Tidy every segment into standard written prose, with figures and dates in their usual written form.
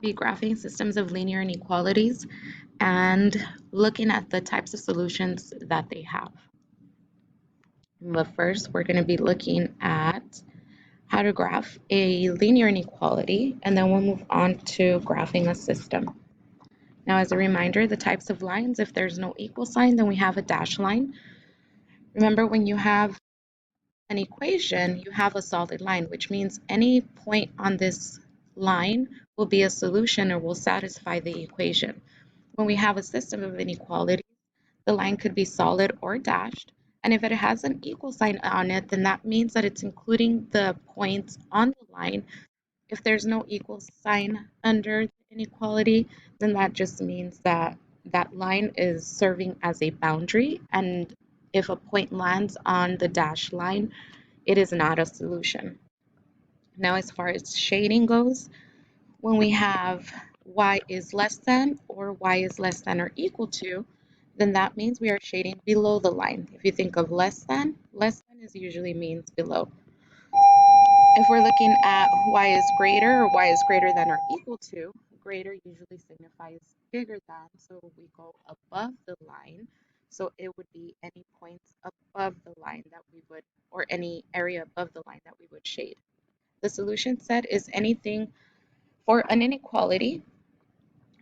be graphing systems of linear inequalities and looking at the types of solutions that they have. But first, we're going to be looking at how to graph a linear inequality, and then we'll move on to graphing a system. Now, as a reminder, the types of lines, if there's no equal sign, then we have a dashed line. Remember, when you have an equation, you have a solid line, which means any point on this line will be a solution or will satisfy the equation. When we have a system of inequalities, the line could be solid or dashed, and if it has an equal sign on it, then that means that it's including the points on the line. If there's no equal sign under the inequality, then that just means that that line is serving as a boundary, and if a point lands on the dashed line, it is not a solution. Now, as far as shading goes, when we have y is less than or y is less than or equal to, then that means we are shading below the line. If you think of less than is usually means below. If we're looking at y is greater or y is greater than or equal to, greater usually signifies bigger than, so we go above the line. So it would be any points above the line that we would, or any area above the line that we would shade. The solution set is anything for an inequality,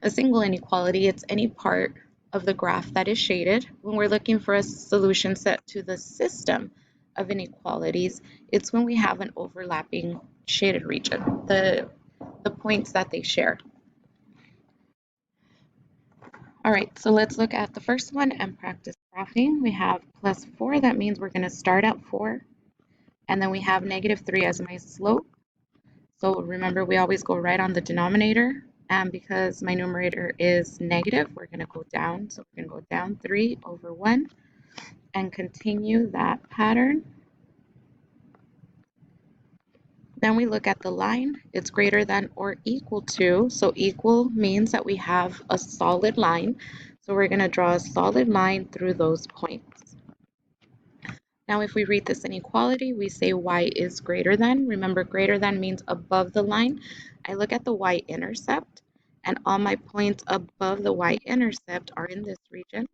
a single inequality, it's any part of the graph that is shaded. When we're looking for a solution set to the system of inequalities, it's when we have an overlapping shaded region, the points that they share. All right, so let's look at the first one and practice graphing. We have +4, that means we're going to start at 4, and then we have -3 as my slope. So remember, we always go right on the denominator, and because my numerator is negative, we're going to go down. So we're going to go down 3 over 1 and continue that pattern. Then we look at the line. It's greater than or equal to. So equal means that we have a solid line. So we're going to draw a solid line through those points. Now, if we read this inequality, we say y is greater than. Remember, greater than means above the line. I look at the y-intercept, and all my points above the y-intercept are in this region.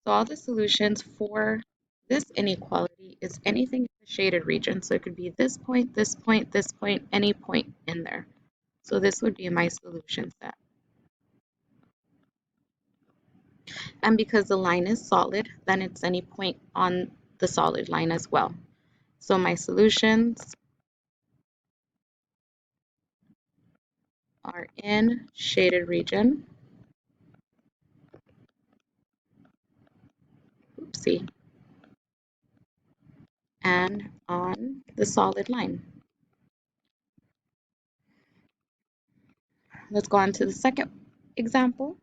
So all the solutions for this inequality is anything in the shaded region. So it could be this point, this point, this point, any point in there. So this would be my solution set. And because the line is solid, then it's any point on the solid line as well. So my solutions are in shaded region. Oopsie. And on the solid line. Let's go on to the second example.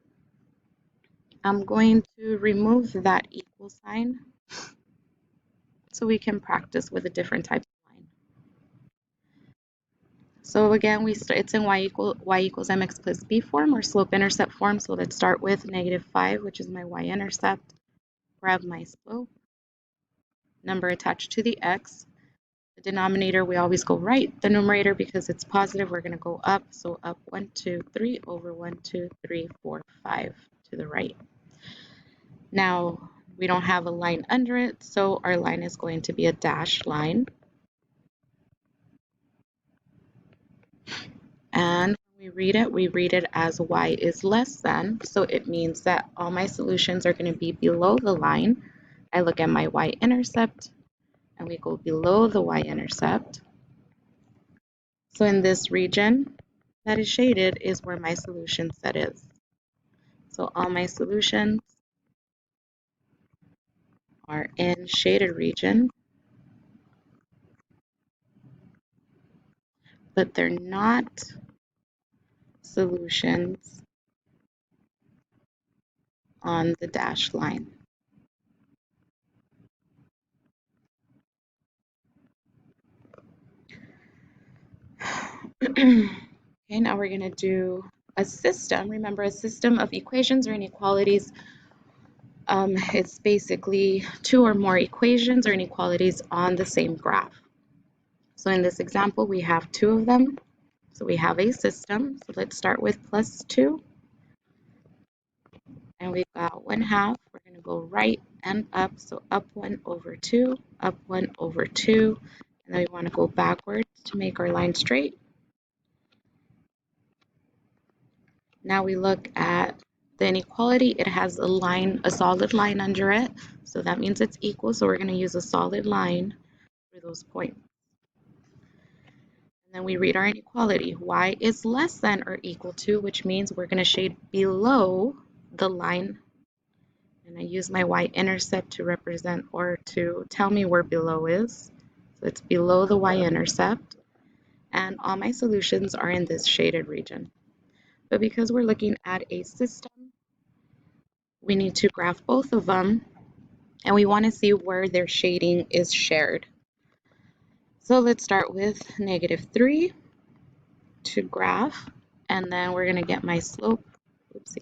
I'm going to remove that equal sign so we can practice with a different type of line. So again, it's in y equals mx plus b form or slope-intercept form. So let's start with -5, which is my y-intercept. Grab my slope, number attached to the x. The denominator, we always go right. The numerator, because it's positive, we're going to go up. So up 1, 2, 3 over 1, 2, 3, 4, 5 to the right. Now, we don't have a line under it, so our line is going to be a dashed line. And when we read it as y is less than, so it means that all my solutions are going to be below the line. I look at my y-intercept, and we go below the y-intercept. So in this region that is shaded is where my solution set is. So all my solutions are in shaded region, but they're not solutions on the dashed line. Okay, now we're going to do a system. Remember, a system of equations or inequalities. It's basically two or more equations or inequalities on the same graph. So in this example, we have two of them. So we have a system. So let's start with plus 2. And we've got 1/2. We're going to go right and up. So up 1 over 2, up 1 over 2. And then we want to go backwards to make our line straight. Now we look at the inequality. It has a line, a solid line under it. So that means it's equal. So we're going to use a solid line for those points. And then we read our inequality. Y is less than or equal to, which means we're going to shade below the line. And I use my y-intercept to represent or to tell me where below is. So it's below the y-intercept. And all my solutions are in this shaded region. But because we're looking at a system, we need to graph both of them. And we want to see where their shading is shared. So let's start with -3 to graph. And then we're going to get my slope. Oopsie.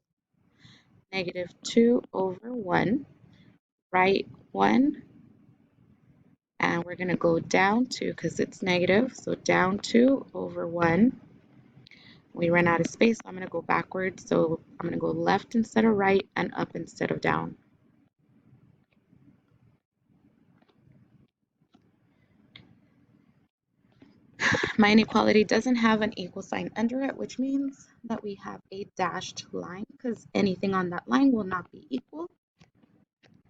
-2 over 1. Right 1. And we're going to go down 2 because it's negative. So down 2 over 1. We ran out of space, so I'm going to go backwards. So I'm going to go left instead of right and up instead of down. My inequality doesn't have an equal sign under it, which means that we have a dashed line because anything on that line will not be equal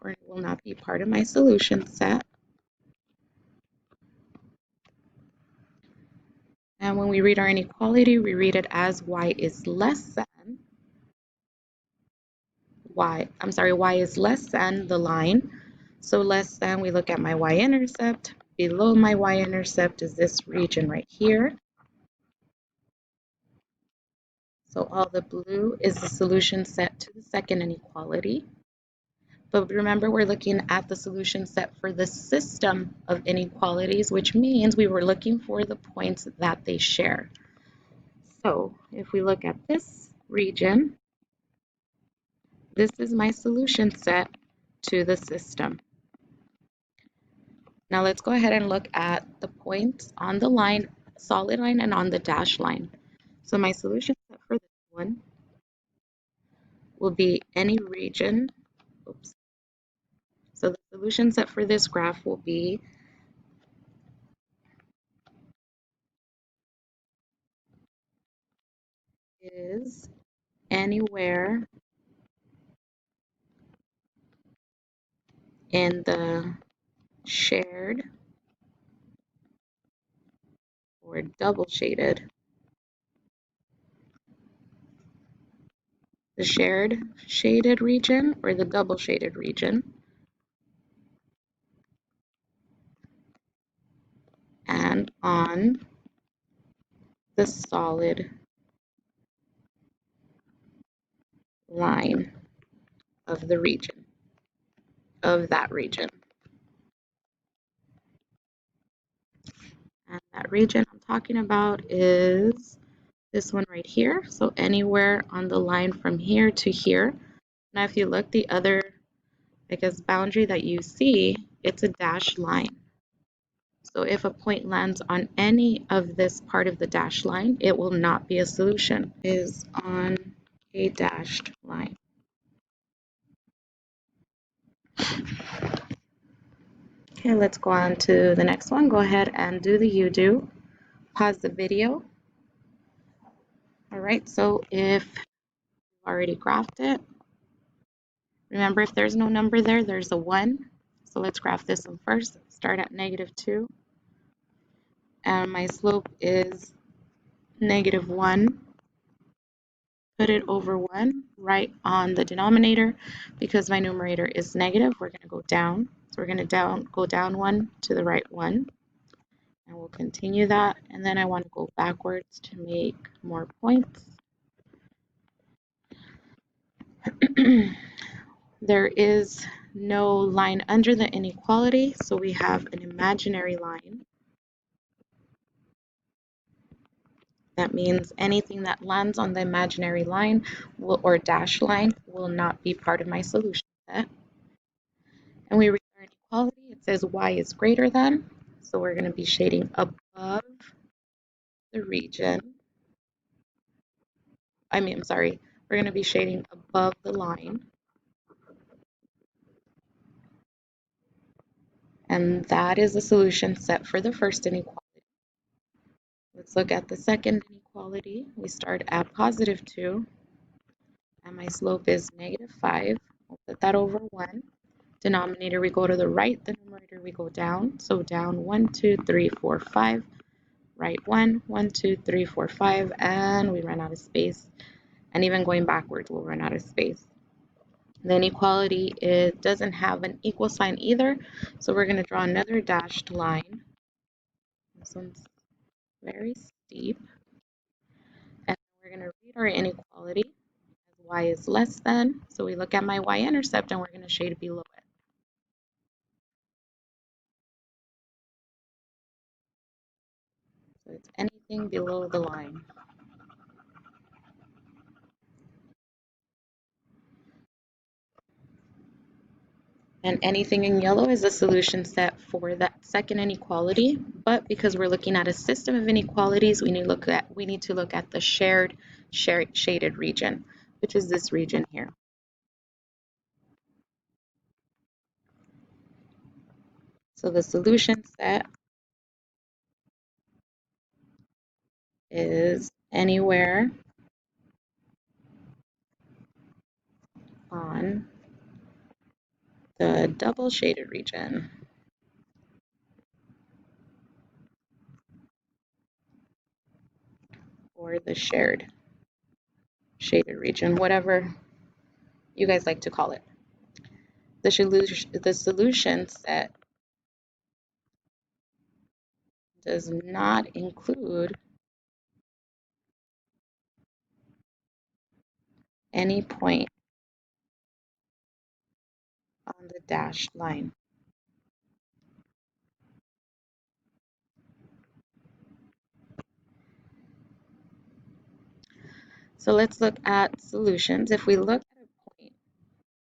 or it will not be part of my solution set. And when we read our inequality, we read it as y is less than y is less than the line. So less than, we look at my y-intercept. Below my y-intercept is this region right here. So all the blue is the solution set to the second inequality. But remember, we're looking at the solution set for the system of inequalities, which means we were looking for the points that they share. So if we look at this region, this is my solution set to the system. Now let's go ahead and look at the points on the line, solid line, and on the dashed line. So my solution set for this one will be any region. Oops. So the solution set for this graph will be is anywhere in the shared or double shaded, the shared shaded region or the double shaded region, and on the solid line of the region, of that region. And that region I'm talking about is this one right here. So anywhere on the line from here to here. Now if you look, the other, I guess, boundary that you see, it's a dashed line. So if a point lands on any of this part of the dashed line, it will not be a solution. It is on a dashed line. Okay, let's go on to the next one. Go ahead and do the you do. Pause the video. All right, so if you've already graphed it, remember if there's no number there, there's a 1. So let's graph this one first. Start at -2. And my slope is -1. Put it over 1 right on the denominator. Because my numerator is negative, we're going to go down. So we're going to go down 1 to the right 1. And we'll continue that. And then I want to go backwards to make more points. There is no line under the inequality, so we have an imaginary line. That means anything that lands on the imaginary line or dash line will not be part of my solution set. And we read our inequality. It says y is greater than, so we're going to be shading above the region. I'm sorry, we're going to be shading above the line. And that is the solution set for the first inequality. Let's look at the second inequality. We start at positive 2, and my slope is negative 5. We'll put that over 1. Denominator, we go to the right. The numerator, we go down. So down 1, 2, 3, 4, 5. Right 1, 1, 2, 3, 4, 5, and we run out of space. And even going backwards, we'll run out of space. The inequality, it doesn't have an equal sign either, so we're going to draw another dashed line. This one's very steep. And we're going to read our inequality as y is less than. So we look at my y-intercept and we're going to shade below it. So it's anything below the line. And anything in yellow is a solution set for that second inequality. But because we're looking at a system of inequalities, we need to look at the shared shaded region, which is this region here. So the solution set is anywhere on the double shaded region or the shared shaded region, whatever you guys like to call it. The solution set does not include any point on the dashed line. So let's look at solutions. If we look at a point,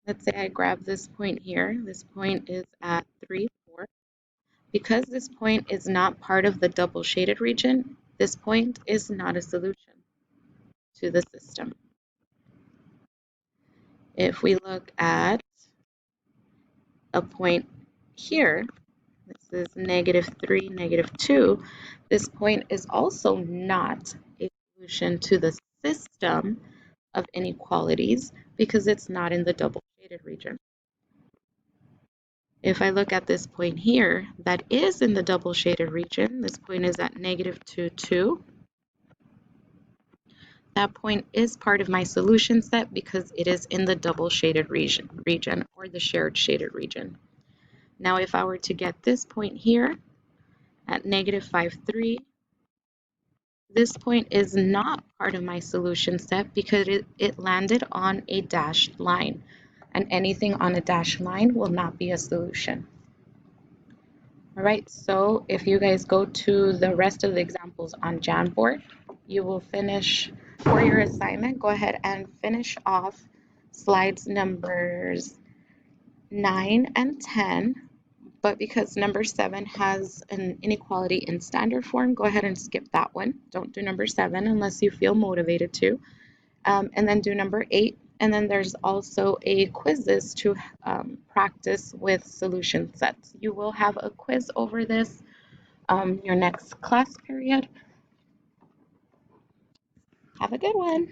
let's say I grab this point here. This point is at 3, 4. Because this point is not part of the double shaded region, this point is not a solution to the system. If we look at a point here, this is -3, -2, this point is also not a solution to the system of inequalities because it's not in the double shaded region. If I look at this point here, that is in the double shaded region, this point is at -2, 2. That point is part of my solution set because it is in the double shaded region or the shared shaded region. Now, if I were to get this point here at -5, 3, this point is not part of my solution set because it landed on a dashed line, and anything on a dashed line will not be a solution. All right, so if you guys go to the rest of the examples on Jamboard, you will finish for your assignment. Go ahead and finish off slides numbers 9 and 10. But because number 7 has an inequality in standard form, go ahead and skip that one. Don't do number 7 unless you feel motivated to. And then do number 8. And then there's also a quizzes to practice with solution sets. You will have a quiz over this your next class period. Have a good one.